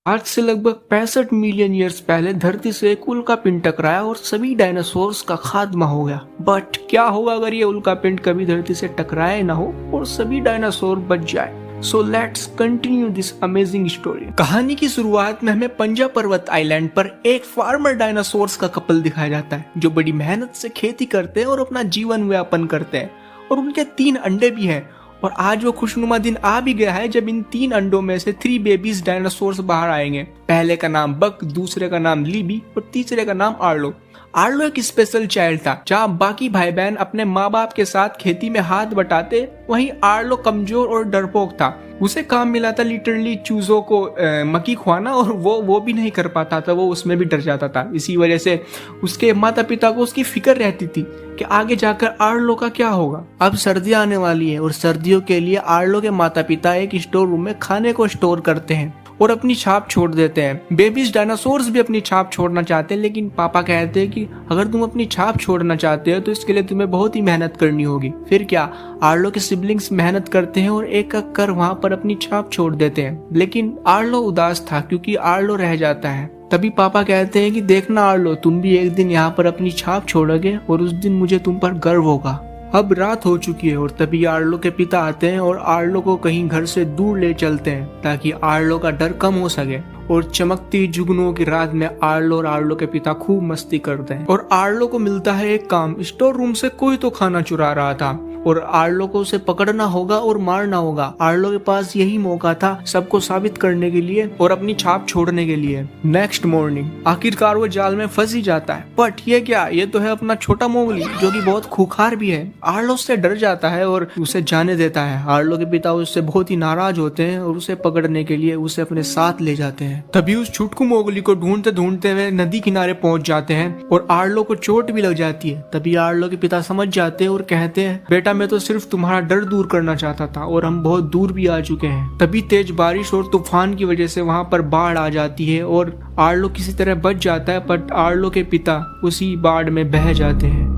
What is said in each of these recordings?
आज से लगभग 65 मिलियन ईयर्स पहले धरती से एक उल्कापिंड टकराया और सभी डायनासोर्स का खात्मा हो गया। बट क्या होगा अगर ये उल्कापिंड कभी धरती से टकराए ना हो और सभी डायनासोर बच जाए। So let's continue this amazing story. कहानी की शुरुआत में हमें पंजा पर्वत आइलैंड पर एक फार्मर डायनासोर्स का कपल दिखाया जाता है जो बड़ी मेहनत से खेती करते हैं और अपना जीवन व्यापन करते हैं, और उनके 3 अंडे भी हैं। और आज वो खुशनुमा दिन आ भी गया है जब इन 3 अंडों में से 3 बेबीज डायनासोर्स बाहर आएंगे। पहले का नाम बक, दूसरे का नाम लीबी और तीसरे का नाम आर्लो। आर्लो एक स्पेशल चाइल्ड था। जहाँ बाकी भाई बहन अपने माँ बाप के साथ खेती में हाथ बटाते, वहीं आर्लो कमजोर और डरपोक था। उसे काम मिला था लिटरली चूजों को मक्की खुआना, और वो भी नहीं कर पाता था, वो उसमें भी डर जाता था। इसी वजह से उसके माता पिता को उसकी फिक्र रहती थी कि आगे जाकर आर्लो का क्या होगा। अब सर्दियां आने वाली है और सर्दियों के लिए आर्लो के माता पिता एक स्टोर रूम में खाने को स्टोर करते हैं और अपनी छाप छोड़ देते हैं। बेबीज डायनासोर्स भी अपनी छाप छोड़ना चाहते हैं, लेकिन पापा कहते हैं कि अगर तुम अपनी छाप छोड़ना चाहते हो तो इसके लिए तुम्हें बहुत ही मेहनत करनी होगी। फिर क्या, आर्लो के सिबलिंग्स मेहनत करते हैं और एक एक कर वहां पर अपनी छाप छोड़ देते हैं। लेकिन आर्लो उदास था क्योंकि आर्लो रह जाता है। तभी पापा कहते हैं कि देखना आर्लो, तुम भी एक दिन यहाँ पर अपनी छाप छोड़ोगे और उस दिन मुझे तुम पर गर्व होगा। अब रात हो चुकी है और तभी आर्लो के पिता आते हैं और आर्लो को कहीं घर से दूर ले चलते हैं ताकि आर्लो का डर कम हो सके। और चमकती जुगनुओं की रात में आर्लो और आर्लो के पिता खूब मस्ती करते हैं। और आर्लो को मिलता है एक काम, स्टोर रूम से कोई तो खाना चुरा रहा था और आर्लो को उसे पकड़ना होगा और मारना होगा। आर्लो के पास यही मौका था सबको साबित करने के लिए और अपनी छाप छोड़ने के लिए। नेक्स्ट मॉर्निंग आखिरकार वो जाल में फंस ही जाता है। बट ये क्या, ये तो है अपना छोटा मोगली जो कि बहुत खूंखार भी है। आर्लो उससे डर जाता है और उसे जाने देता है। आर्लो के पिता उससे बहुत ही नाराज होते हैं और उसे पकड़ने के लिए उसे अपने साथ ले जाते हैं। तभी उस छुटकू मोगली को ढूंढते ढूंढते हुए नदी किनारे पहुंच जाते हैं और आर्लो को चोट भी लग जाती है। तभी आर्लो के पिता समझ जाते हैं और कहते हैं, बेटा मैं तो सिर्फ तुम्हारा डर दूर करना चाहता था और हम बहुत दूर भी आ चुके हैं। तभी तेज बारिश और तूफान की वजह से वहां पर बाढ़ आ जाती है और आर्लो किसी तरह बच जाता है, बट आर्लो के पिता उसी बाढ़ में बह जाते हैं।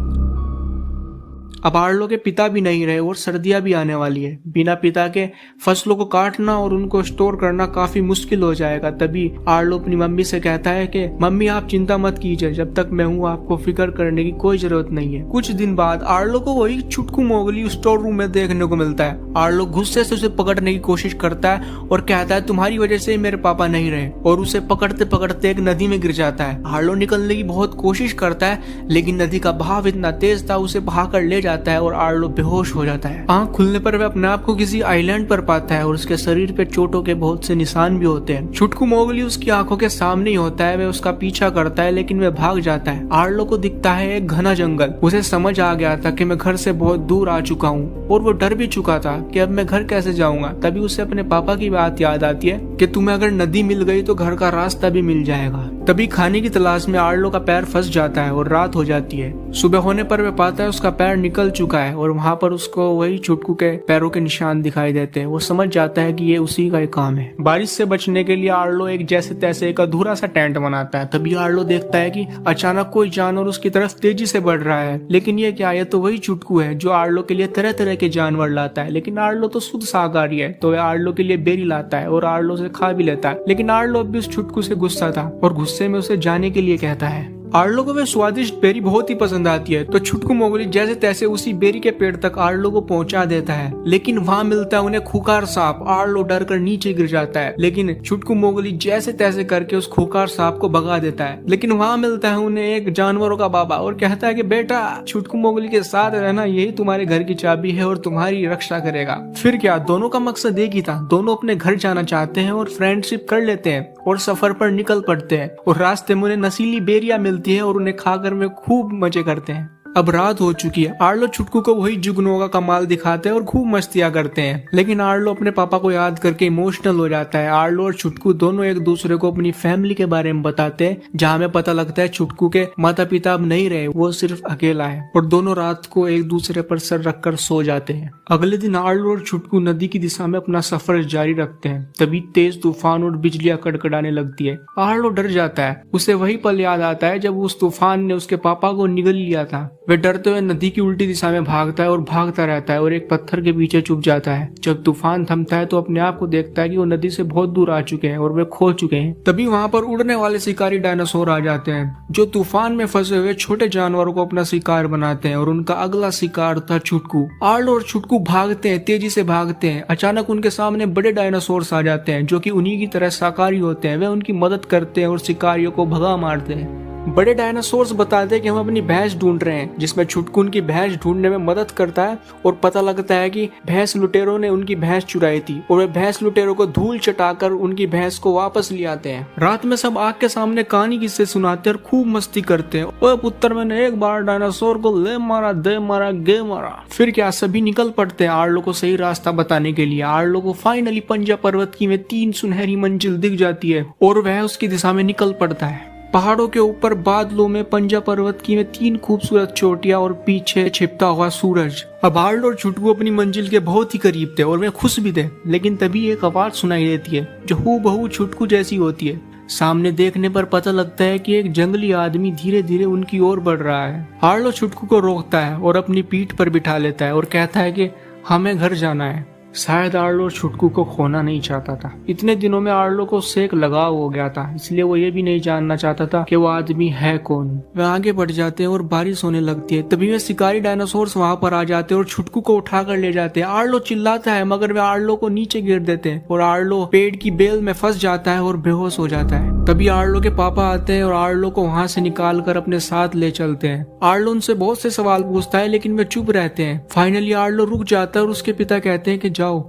अब आर्लो के पिता भी नहीं रहे और सर्दियां भी आने वाली है। बिना पिता के फसलों को काटना और उनको स्टोर करना काफी मुश्किल हो जाएगा। तभी आर्लो अपनी मम्मी से कहता है कि मम्मी आप चिंता मत कीजिए, जब तक मैं हूँ आपको फिक्र करने की कोई जरूरत नहीं है। कुछ दिन बाद आर्लो को वही छुटकू मोगली स्टोर रूम में देखने को मिलता है। आर्लो गुस्से से उसे पकड़ने की कोशिश करता है और कहता है तुम्हारी वजह से मेरे पापा नहीं रहे, और उसे पकड़ते पकड़ते एक नदी में गिर जाता है। आर्लो निकलने की बहुत कोशिश करता है लेकिन नदी का बहाव इतना तेज था उसे बहाकर ले जाता है और आर्लो बेहोश हो जाता है। आंख खुलने पर वह अपने आप को किसी आइलैंड पर पाता है और उसके शरीर पे चोटों के बहुत से निशान भी होते हैं। छुटकू मोगली उसकी आंखों के सामने ही होता है। वह उसका पीछा करता है लेकिन वह भाग जाता है। आर्लो को दिखता है एक घना जंगल। उसे समझ आ गया था कि मैं घर से बहुत दूर आ चुका हूँ और वो डर भी चुका था कि अब मैं घर कैसे जाऊंगा। तभी उसे अपने पापा की बात याद आती है कि तुम्हें अगर नदी मिल गई तो घर का रास्ता भी मिल जाएगा। तभी खाने की तलाश में आर्लो का पैर फंस जाता है और रात हो जाती है। सुबह होने पर वह पाता है उसका पैर निकल चुका है और वहाँ पर उसको वही छुटकू के पैरों के निशान दिखाई देते हैं। वो समझ जाता है कि ये उसी का एक काम है। बारिश से बचने के लिए आर्लो एक जैसे तैसे एक अधूरा सा टेंट बनाता है। तभी आर्लो देखता है कि अचानक कोई जानवर उसकी तरफ तेजी से बढ़ रहा है। लेकिन ये क्या, ये तो वही छुटकू है जो आर्लो के लिए तरह तरह के जानवर लाता है। लेकिन आर्लो तो शुद्ध शाकाहारी है, तो वह आर्लो के लिए बेरी लाता है और आर्लो से खा भी लेता है। लेकिन आर्लो भी उस छुटकू से गुस्सा था और गुस्से में उसे जाने के लिए कहता है। आर्लो को वह स्वादिष्ट बेरी बहुत ही पसंद आती है, तो छुटकू मोगली जैसे तैसे उसी बेरी के पेड़ तक आर्लो को पहुंचा देता है। लेकिन वहां मिलता है उन्हें खूंखार सांप। आर्लो डर कर नीचे गिर जाता है, लेकिन छुटकू मोगली जैसे तैसे करके उस खूंखार सांप को भगा देता है। लेकिन वहां मिलता है उन्हें एक जानवरों का बाबा और कहता है कि बेटा छुटकू मोगली के साथ रहना, यही तुम्हारे घर की चाबी है और तुम्हारी रक्षा करेगा। फिर क्या, दोनों का मकसद एक ही था। दोनों अपने घर जाना चाहते हैं और फ्रेंडशिप कर लेते हैं और सफर पर निकल पड़ते हैं। और रास्ते में उन्हें नशीली बेरियां मिलती है और उन्हें खाकर वे खूब मजे करते हैं। अब रात हो चुकी है। आर्लो छुटकू को वही जुगनुओं का कमाल दिखाते हैं और खूब मस्तियां करते हैं। लेकिन आर्लो अपने पापा को याद करके इमोशनल हो जाता है। आर्लो और छुटकू दोनों एक दूसरे को अपनी फैमिली के बारे में बताते हैं, जहाँ में पता लगता है छुटकू के माता पिता अब नहीं रहे, वो सिर्फ अकेला है। और दोनों रात को एक दूसरे पर सर रखकर सो जाते हैं। अगले दिन आर्लो और छुटकू नदी की दिशा में अपना सफर जारी रखते हैं। तभी तेज तूफान और बिजलियां कड़कड़ाने लगती है। आर्लो डर जाता है। उसे वही पल याद आता है जब उस तूफान ने उसके पापा को निगल लिया था। वह डरते हुए नदी की उल्टी दिशा में भागता है और भागता रहता है और एक पत्थर के पीछे छुप जाता है। जब तूफान थमता है तो अपने आप को देखता है कि वो नदी से बहुत दूर आ चुके हैं और वे खो चुके हैं। तभी वहाँ पर उड़ने वाले शिकारी डायनासोर आ जाते हैं जो तूफान में फंसे हुए छोटे जानवरों को अपना शिकार बनाते हैं और उनका अगला शिकार था छुटकू। आर्लो और छुटकू भागते हैं, तेजी से भागते हैं। अचानक उनके सामने बड़े डायनासोर्स आ जाते हैं जो कि उन्हीं की तरह शाकाहारी होते हैं। वे उनकी मदद करते हैं और शिकारियों को भगा मारते हैं। बड़े डायनासोर्स बताते हैं कि हम अपनी भैंस ढूंढ रहे हैं, जिसमें छुटकू उनकी भैंस ढूंढने में मदद करता है और पता लगता है कि भैंस लुटेरों ने उनकी भैंस चुराई थी और वे भैंस लुटेरों को धूल चटाकर उनकी भैंस को वापस ले आते हैं। रात में सब आग के सामने कहानी किस्से सुनाते हैं और खूब मस्ती करते हैं। ओए पुत्र, मैंने एक बार डायनासोर को ले मारा, दे मारा, गे मारा। फिर क्या, सभी निकल पड़ते हैं आर्लो को सही रास्ता बताने के लिए। आर्लो को फाइनली पंजा पर्वत की में 3 सुनहरी मंजिल दिख जाती है और वह उसकी दिशा में निकल पड़ता है। पहाड़ों के ऊपर बादलों में पंजा पर्वत की में 3 खूबसूरत चोटियां और पीछे छिपता हुआ सूरज। अब आर्लो और छुटकू अपनी मंजिल के बहुत ही करीब थे और वे खुश भी थे, लेकिन तभी एक आवाज सुनाई देती है जो हूबहू छुटकू जैसी होती है। सामने देखने पर पता लगता है कि एक जंगली आदमी धीरे धीरे उनकी ओर बढ़ रहा है। आर्लो छुटकू को रोकता है और अपनी पीठ पर बिठा लेता है और कहता है कि हमें घर जाना है। शायद आर्लो छुटकू को खोना नहीं चाहता था। इतने दिनों में आर्लो को सेक लगाव हो गया था, इसलिए वो ये भी नहीं जानना चाहता था कि वो आदमी है कौन। वे आगे बढ़ जाते हैं और बारिश होने लगती है। तभी वे शिकारी डायनासोर्स वहां पर आ जाते हैं और छुटकू को उठाकर ले जाते हैं। आर्लो चिल्लाता है मगर वे आर्लो को नीचे गिर देते हैं और आर्लो पेड़ की बेल में फंस जाता है और बेहोश हो जाता है। तभी आर्लो के पापा आते हैं और आर्लो को वहां से निकाल कर अपने साथ ले चलते हैं। आर्लो उनसे बहुत से सवाल पूछता है लेकिन वे चुप रहते हैं। फाइनली आर्लो रुक जाता है और उसके पिता कहते हैं कि जाओ,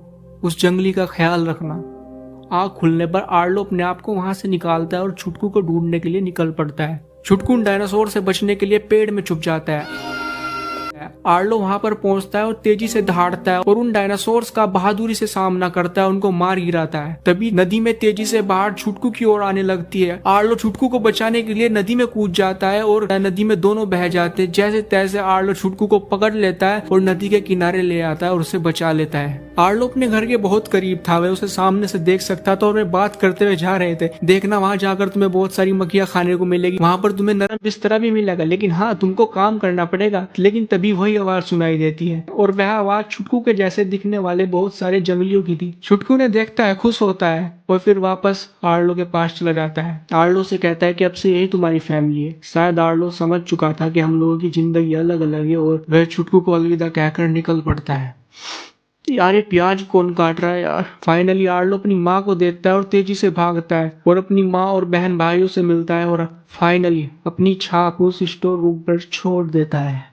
उस जंगली का ख्याल रखना। आँख खुलने पर आर्लो अपने आप को वहां से निकालता है और छुटकू को ढूंढने के लिए निकल पड़ता है। छुटकू डायनासोर से बचने के लिए पेड़ में छुप जाता है। आर्लो वहां पर पहुंचता है और तेजी से दहाड़ता है और उन डायनासोर्स का बहादुरी से सामना करता है, उनको मार गिराता है। तभी नदी में तेजी से बाढ़ छुटकू की ओर आने लगती है। आर्लो छुटकू को बचाने के लिए नदी में कूद जाता है और नदी में दोनों बह जाते हैं। जैसे तैसे आर्लो छुटकू को पकड़ लेता है और नदी के किनारे ले आता है और उसे बचा लेता है। आर्लो अपने घर के बहुत करीब था, वह उसे सामने से देख सकता था और वे बात करते हुए जा रहे थे। देखना, वहां जाकर तुम्हें बहुत सारी मक्खियां खाने को मिलेगी, वहां पर तुम्हें नरम बिस्तरा भी मिलेगा, लेकिन हाँ, तुमको काम करना पड़ेगा। लेकिन तभी वही आवाज सुनाई देती है और वह आवाज छुटकू के जैसे दिखने वाले बहुत सारे जंगलियों की थी। छुटकू ने देखता है, खुश होता है और फिर वापस आर्लो के पास चला जाता है। आर्लो से कहता है कि अब से यही तुम्हारी फैमिली है। शायद आर्लो समझ चुका था कि हम लोगों की जिंदगी अलग अलग है और वह छुटकू को अलविदा कहकर निकल पड़ता है। यार, ये प्याज कौन काट रहा है यार। फाइनली आर्लो अपनी माँ को देखता है और तेजी से भागता है और अपनी माँ और बहन भाइयों से मिलता है और फाइनली अपनी छाप उस स्टोर रूम पर छोड़ देता है।